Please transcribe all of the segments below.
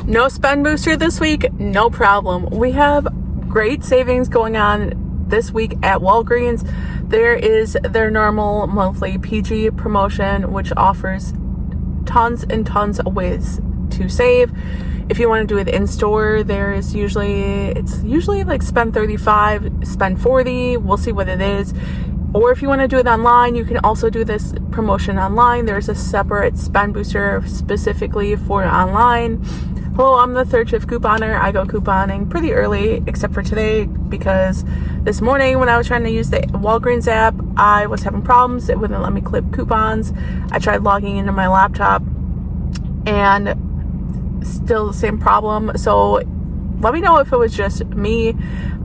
No spend booster this week, no problem. We have great savings going on this week at Walgreens. There is their normal monthly PG promotion, which offers tons and tons of ways to save. If you want to do it in store, it's usually like spend 35, spend 40. We'll see what it is. Or if you want to do it online, you can also do this promotion online. There's a separate spend booster specifically for online. Hello, I'm the third shift couponer. I go couponing pretty early, except for today, because this morning when I was trying to use the Walgreens app, I was having problems. It wouldn't let me clip coupons. I tried logging into my laptop and still the same problem. So let me know if it was just me.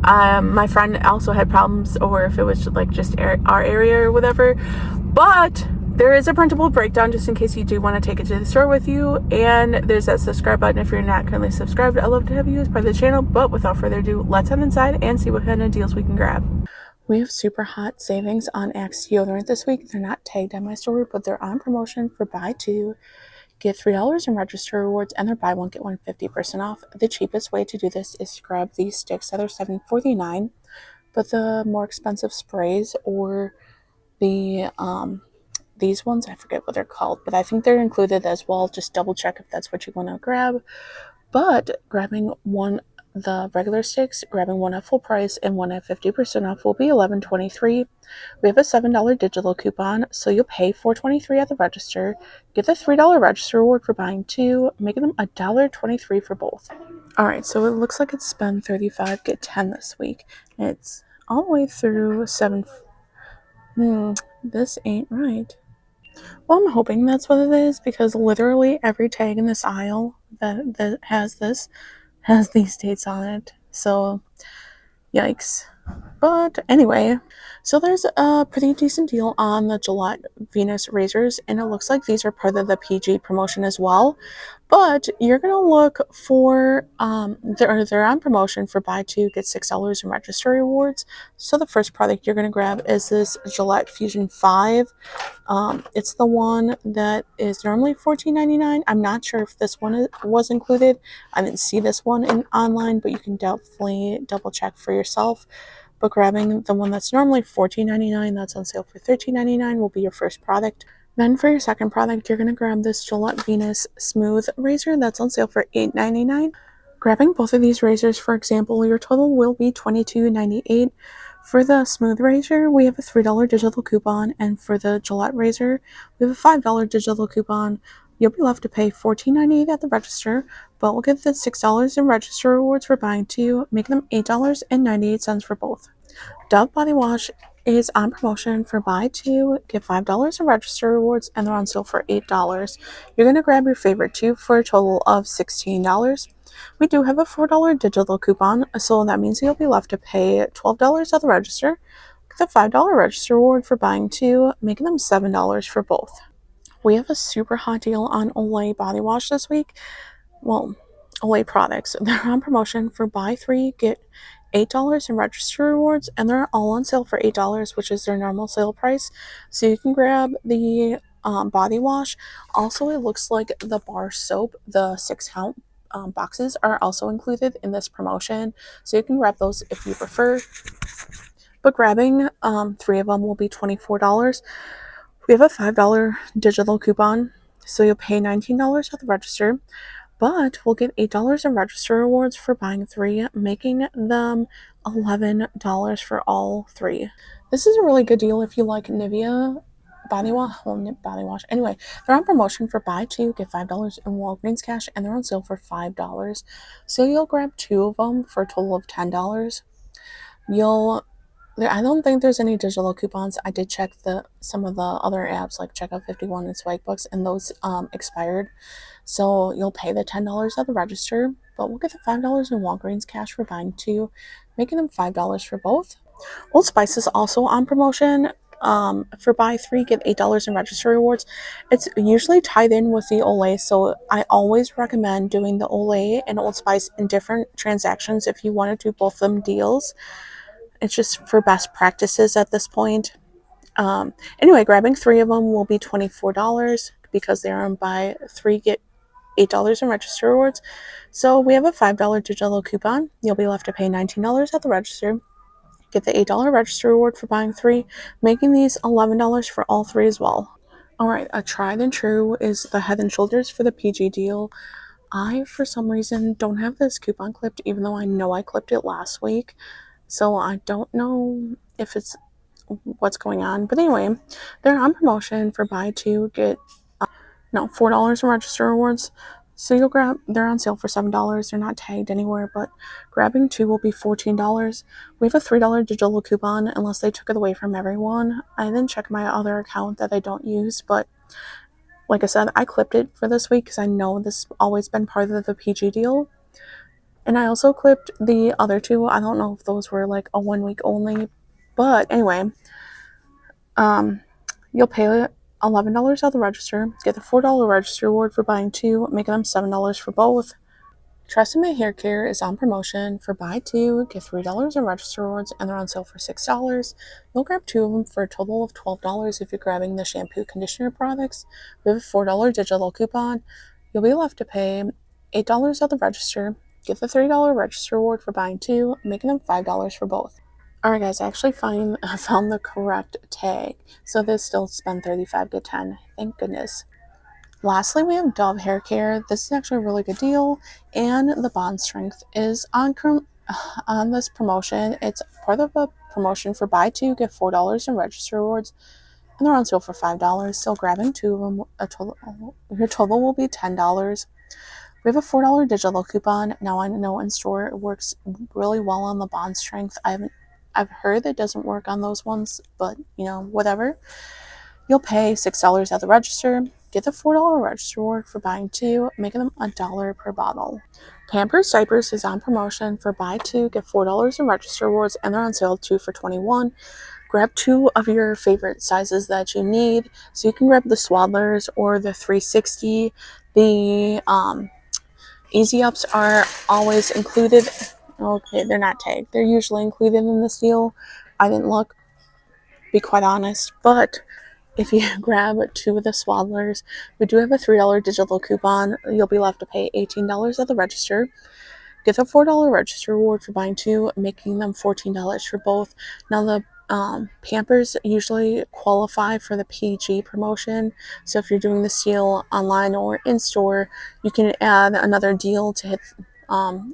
My friend also had problems, or if it was like just our area or whatever. But there is a printable breakdown just in case you do want to take it to the store with you. And there's that subscribe button if you're not currently subscribed. I'd love to have you as part of the channel. But without further ado, let's head inside and see what kind of deals we can grab. We have super hot savings on Axe deodorant this week. They're not tagged at my store, but they're on promotion for buy two, get $3 in register rewards, and they're buy one, get one 50% off. The cheapest way to do this is to grab these sticks that are $7.49, but the more expensive sprays or the these ones, I forget what they're called, but I think they're included as well. Just double check if that's what you want to grab. But grabbing the regular sticks, grabbing one at full price and one at 50% off will be $11.23. We have a $7 digital coupon, so you'll pay $4.23 at the register, get the $3 register reward for buying two, making them $1.23 for both. Alright, so it looks like it's spend 35, get 10 this week. It's all the way through 7. This ain't right. Well, I'm hoping that's what it is, because literally every tag in this aisle that has these dates on it. So, yikes. But anyway, so there's a pretty decent deal on the Gillette Venus razors, and it looks like these are part of the PG promotion as well. But you're gonna look for they're on promotion for buy two, get $6 in register rewards. So the first product you're gonna grab is this Gillette Fusion 5. It's the one that is normally $14.99. I'm not sure if this one was included. I didn't see this one online, but you can definitely double check for yourself. But grabbing the one that's normally $14.99, that's on sale for $13.99, will be your first product. Then for your second product, you're going to grab this Gillette Venus Smooth Razor that's on sale for $8.99. Grabbing both of these razors, for example, your total will be $22.98. For the Smooth Razor, we have a $3 digital coupon, and for the Gillette Razor, we have a $5 digital coupon. You'll be left to pay $14.98 at the register, but we'll get the $6 in register rewards for buying two, making them $8.98 for both. Dove Body Wash is on promotion for buy two, get $5 in register rewards, and they're on sale for $8. You're going to grab your favorite two for a total of $16. We do have a $4 digital coupon, so that means you'll be left to pay $12 at the register, get the $5 register reward for buying two, making them $7 for both. We have a super hot deal on Olay body wash this week. Well, Olay products. They're on promotion for buy three, get $8 in register rewards, and they're all on sale for $8, which is their normal sale price. So you can grab the body wash. Also, it looks like the bar soap, the 6-count boxes, are also included in this promotion. So you can grab those if you prefer. But grabbing 3 of them will be $24. We have a $5 digital coupon, so you'll pay $19 at the register, but we'll get $8 in register rewards for buying 3, making them $11 for all 3. This is a really good deal if you like Nivea body wash. Anyway, they're on promotion for buy 2, get $5 in Walgreens cash, and they're on sale for $5. So you'll grab 2 of them for a total of $10. I don't think there's any digital coupons. I did check some of the other apps like Checkout51 and Swagbucks, and those expired. So you'll pay the $10 at the register, but we'll get the $5 in Walgreens cash for buying 2, making them $5 for both. Old Spice is also on promotion. For buy 3, get $8 in register rewards. It's usually tied in with the Olay, so I always recommend doing the Olay and Old Spice in different transactions if you want to do both of them deals. It's just for best practices at this point. Anyway, grabbing 3 of them will be $24 because they're on buy 3, get $8 in register rewards. So we have a $5 digital coupon. You'll be left to pay $19 at the register. Get the $8 register reward for buying 3, making these $11 for all 3 as well. Alright, a tried and true is the Head & Shoulders for the PG deal. I, for some reason, don't have this coupon clipped, even though I know I clipped it last week. So I don't know if it's what's going on. But anyway, they're on promotion for buy 2, get $4 in register rewards. So they're on sale for $7. They're not tagged anywhere, but grabbing 2 will be $14. We have a $3 digital coupon unless they took it away from everyone. I didn't check my other account that I don't use, but like I said, I clipped it for this week because I know this has always been part of the PG deal. And I also clipped the other 2. I don't know if those were like a 1 week only, but anyway, you'll pay $11 at the register, get the $4 register reward for buying 2, making them $7 for both. Tresemme Hair Care is on promotion for buy 2, get $3 in register rewards, and they're on sale for $6. You'll grab 2 of them for a total of $12 if you're grabbing the shampoo conditioner products. We have a $4 digital coupon. You'll be left to pay $8 at the register, get the $3 register reward for buying 2, making them $5 for both. Alright guys, I actually found the correct tag. So this still spend 35 get 10. Thank goodness. Lastly, we have Dove Hair Care. This is actually a really good deal, and the bond strength is on this promotion. It's part of a promotion for buy 2, get $4 in register rewards, and they're on sale for $5. So grabbing 2 of them, your total will be $10. We have a $4 digital coupon. Now I know in store it works really well on the bond strength. I've heard it doesn't work on those ones, but whatever. You'll pay $6 at the register, get the $4 register reward for buying 2, making them $1 per bottle. Pampers Diapers is on promotion for buy 2, get $4 in register rewards, and they're on sale 2 for $21. Grab 2 of your favorite sizes that you need. So you can grab the Swaddlers or the 360. The Easy Ups are always included. Okay, they're not tagged. They're usually included in this deal. I didn't look, be quite honest, but if you grab 2 of the Swaddlers, we do have a $3 digital coupon. You'll be left to pay $18 at the register. Get the $4 register reward for buying 2, making them $14 for both. Now the Pampers usually qualify for the PG promotion. So if you're doing this deal online or in store, you can add another deal to hit.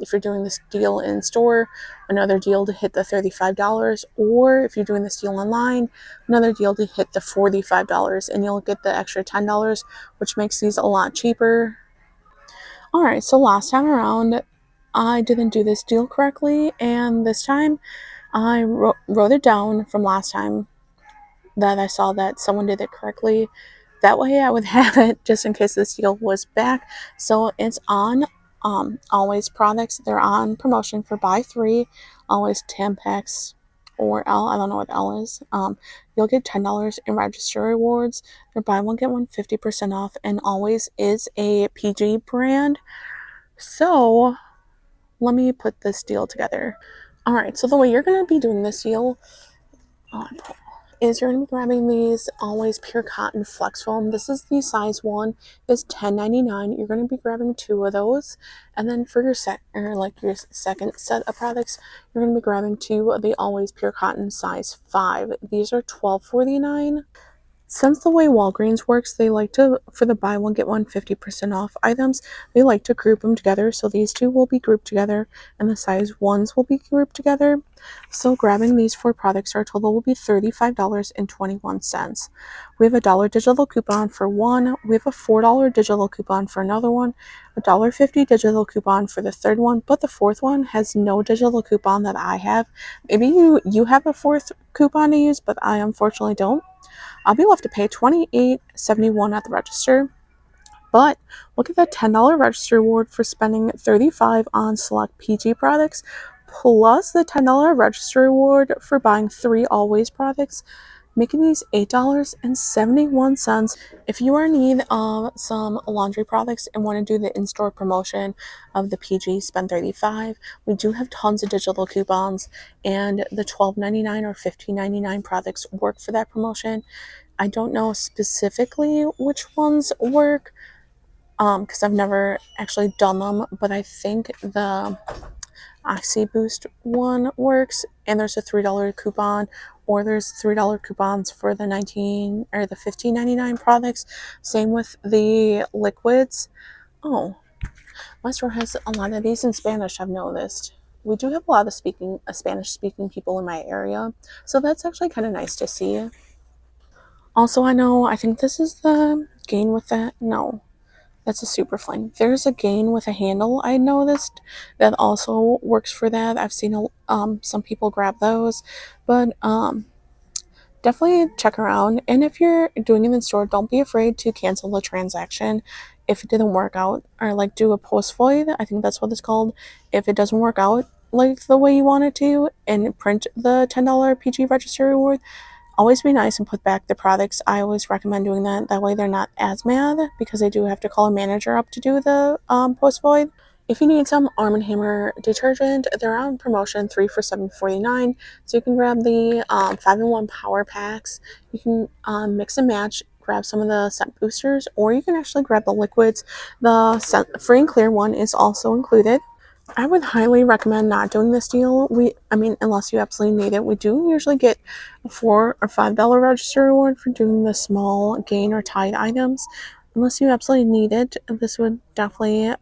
If you're doing this deal in store, another deal to hit the $35, or if you're doing this deal online, another deal to hit the $45, and you'll get the extra $10, which makes these a lot cheaper. Alright, so last time around, I didn't do this deal correctly, and this time I wrote it down from last time that I saw that someone did it correctly. That way I would have it just in case this deal was back. So it's on Always products. They're on promotion for buy 3, Always Tampax or L. I don't know what L is. You'll get $10 in register rewards. They're buy 1 get 1 50% off, and Always is a PG brand. So let me put this deal together. Alright, so the way you're going to be doing this deal is you're going to be grabbing these Always Pure Cotton Flex Foam. This is the size 1. It's $10.99. You're going to be grabbing 2 of those. And then for your second set of products, you're going to be grabbing 2 of the Always Pure Cotton size 5. These are $12.49. Since the way Walgreens works, they like to, for the buy 1 get 1 50% off items, they like to group them together. So these 2 will be grouped together and the size 1s will be grouped together. So grabbing these 4 products, our total will be $35.21. We have a $1 digital coupon for one. We have a $4 digital coupon for another one, a $1.50 digital coupon for the third one, but the fourth one has no digital coupon that I have. Maybe you have a 4th coupon to use, but I unfortunately don't. I'll be left to pay $28.71 at the register, but look at that $10 register reward for spending $35 on select PG products, plus the $10 register reward for buying 3 Always products, making these $8.71. If you are in need of some laundry products and want to do the in-store promotion of the PG Spend 35, we do have tons of digital coupons, and the $12.99 or $15.99 products work for that promotion. I don't know specifically which ones work, because I've never actually done them, but I think the Oxy Boost one works, and there's a $3 coupon, or there's $3 coupons for the 19 or the 15.99 products. Same with the liquids. Oh, my store has a lot of these in Spanish, I've noticed. We do have a lot of Spanish speaking people in my area, so that's actually kind of nice to see. Also, I think this is the Gain with that. No, that's a super fling. There's a Gain with a handle I noticed that also works for that. I've seen some people grab those, but definitely check around. And if you're doing it in store, don't be afraid to cancel the transaction if it didn't work out, or like do a post void. I think that's what it's called. If it doesn't work out like the way you want it to, and print the $10 PG register reward, always be nice and put back the products. I always recommend doing that. That way they're not as mad, because they do have to call a manager up to do the post void. If you need some Arm & Hammer detergent, they're on promotion, 3 for $7.49. So you can grab the 5-in-1 power packs. You can mix and match, grab some of the scent boosters, or you can actually grab the liquids. The scent free and clear one is also included. I would highly recommend not doing this deal. Unless you absolutely need it. We do usually get a $4 or $5 register reward for doing the small Gain or Tide items. Unless you absolutely need it, this would definitely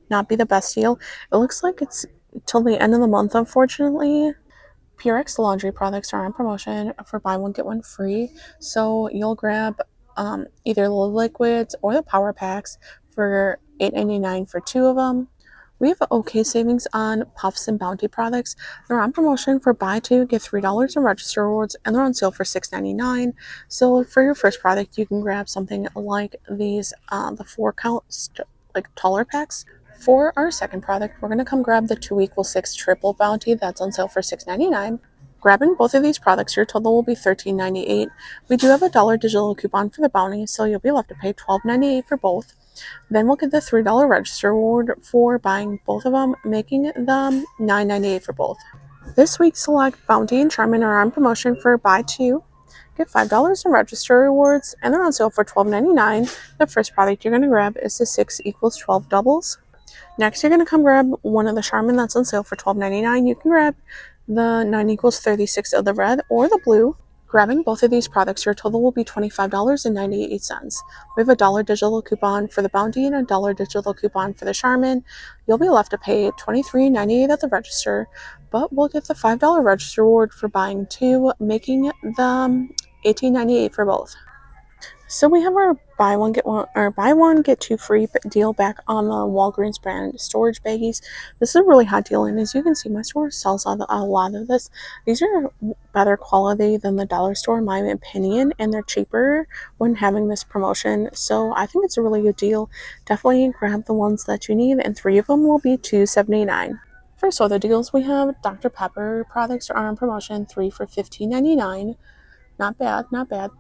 not be the best deal. It looks like it's till the end of the month, unfortunately. Purex laundry products are on promotion for buy one get one free. So you'll grab either the liquids or the power packs for $8.99 for 2 of them. We have okay savings on Puffs and Bounty products. They're on promotion for buy 2 get $3 in register rewards, and they're on sale for $6.99. So for your first product, you can grab something like these, the 4 count like taller packs. For our second product, we're going to come grab the 2 equals 6 triple bounty that's on sale for $6.99. Grabbing both of these products, your total will be $13.98. We do have a $1 digital coupon for the bounty, so you'll be left to pay $12.98 for both. Then we'll get the $3 register reward for buying both of them, making them $9.98 for both. This week's select Bounty and Charmin are on promotion for buy 2 get $5 in register rewards, and they're on sale for $12.99. The first product you're going to grab is the 6 equals 12 doubles. Next, you're going to come grab one of the Charmin that's on sale for $12.99. You can grab the 9 equals 36 of the red or the blue. Grabbing both of these products, your total will be $25.98. We have a $1 digital coupon for the Bounty and a $1 digital coupon for the Charmin. You'll be left to pay $23.98 at the register, but we'll get the $5 register reward for buying 2, making them $18.98 for both. So we have our buy one get 2 free deal back on the Walgreens brand storage baggies. This is a really hot deal, and as you can see, my store sells a lot of this. These are better quality than the dollar store, in my opinion, and they're cheaper when having this promotion. So I think it's a really good deal. Definitely grab the ones that you need, and 3 of them will be $2.79. For soda deals, we have Dr. Pepper products are on promotion, 3 for $15.99. Not bad.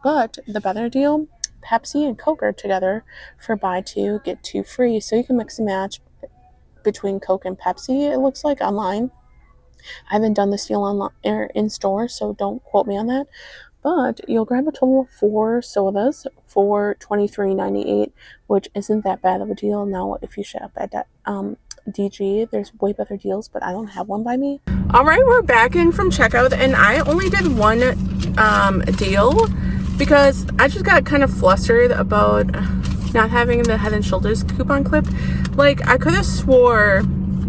But the better deal, Pepsi and Coke are together for buy 2 get 2 free. So you can mix and match between Coke and Pepsi, it looks like, online. I haven't done this deal online or in store, so don't quote me on that. But you'll grab a total of 4 sodas for $23.98, which isn't that bad of a deal. Now, if you shop at DG, there's way better deals, but I don't have one by me. All right, we're back in from checkout, and I only did one deal because I just got kind of flustered about not having the Head and Shoulders coupon clipped. Like, I could have swore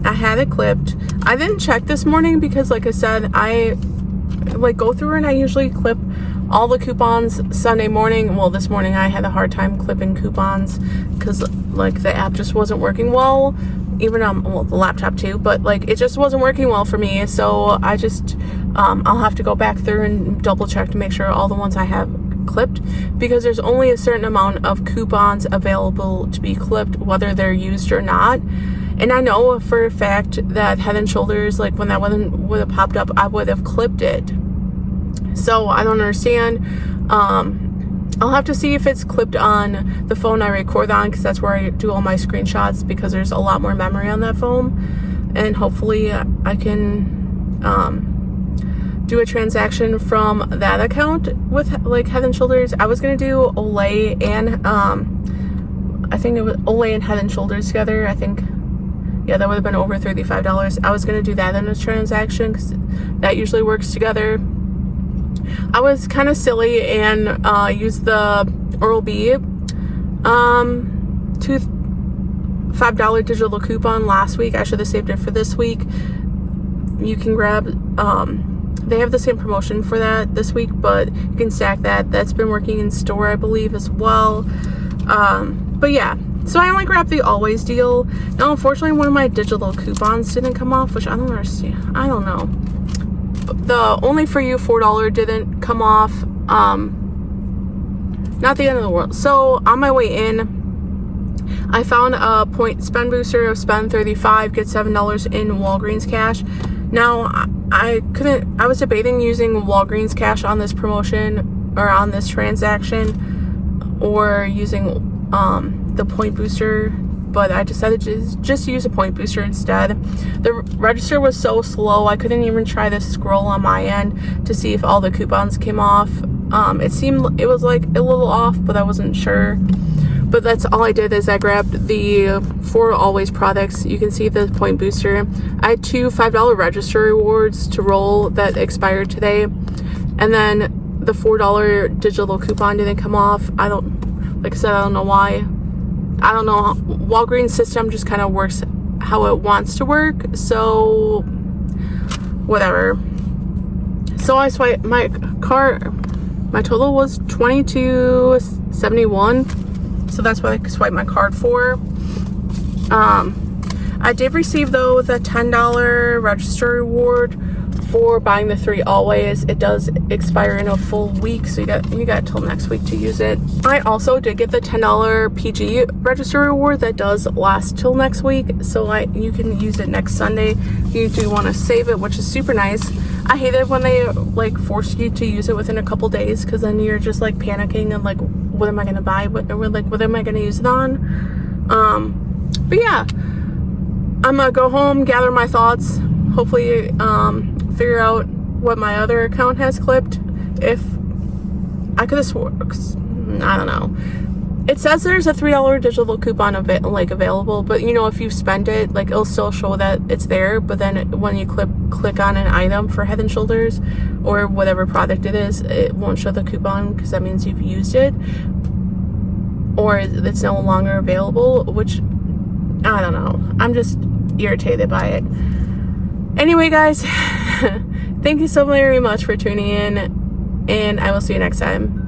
I had it clipped. I didn't check this morning because, like I said, I go through and I usually clip all the coupons Sunday morning. Well, this morning I had a hard time clipping coupons because the app just wasn't working well. Even the laptop too, but it just wasn't working well for me. So I just I'll have to go back through and double check to make sure all the ones I have clipped, because there's only a certain amount of coupons available to be clipped, whether they're used or not. And I know for a fact that Head and Shoulders, when that one would have popped up, I would have clipped it. So I don't understand. I'll have to see if it's clipped on the phone I record on, because that's where I do all my screenshots, because there's a lot more memory on that phone. And hopefully I can do a transaction from that account with Head and Shoulders. I was going to do Olay and I think it was Olay and Head and Shoulders together. I think, yeah, that would have been over $35. I was going to do that in a transaction because that usually works together. I was kind of silly and used the Oral-B $5 digital coupon last week. I should have saved it for this week. You can grab, they have the same promotion for that this week, but you can stack that. That's been working in store, I believe, as well. But yeah, so I only grabbed the Always deal. Now, unfortunately, one of my digital coupons didn't come off, which I don't understand. I don't know. The Only For You $4 didn't come off. Not the end of the world. So on my way in, I found a point spend booster of spend 35, get $7 in Walgreens cash. Now, I was debating using Walgreens cash on this promotion or on this transaction, or using the point booster, but I decided to just use a point booster instead. The register was so slow, I couldn't even try to scroll on my end to see if all the coupons came off. It seemed it was like a little off, but I wasn't sure. But that's all I did, is I grabbed the 4 Always products. You can see the point booster. I had 2 $5 register rewards to roll that expired today. And then the $4 digital coupon didn't come off. Like I said, I don't know why. I don't know. Walgreens system just kind of works how it wants to work. So, whatever. So I swiped my card. My total was $22.71. So that's what I swiped my card for. I did receive, though, the $10 register reward for buying the 3 Always. It does expire in a full week, so you got till next week to use it. I also did get the $10 PG register reward that does last till next week, so you can use it next Sunday if you do want to save it, which is super nice. I hate it when they like force you to use it within a couple days, because then you're just like panicking and like, what am I gonna buy? What am I gonna use it on? But yeah, I'm gonna go home, gather my thoughts, hopefully figure out what my other account has clipped. If I could have swore, I don't know. It says there's a $3 digital coupon available, but you know, if you spend it, like, it'll still show that it's there. But then when you click on an item for Head and Shoulders or whatever product it is, it won't show the coupon, because that means you've used it or it's no longer available, which I don't know. I'm just irritated by it. Anyway, guys, thank you so very much for tuning in, and I will see you next time.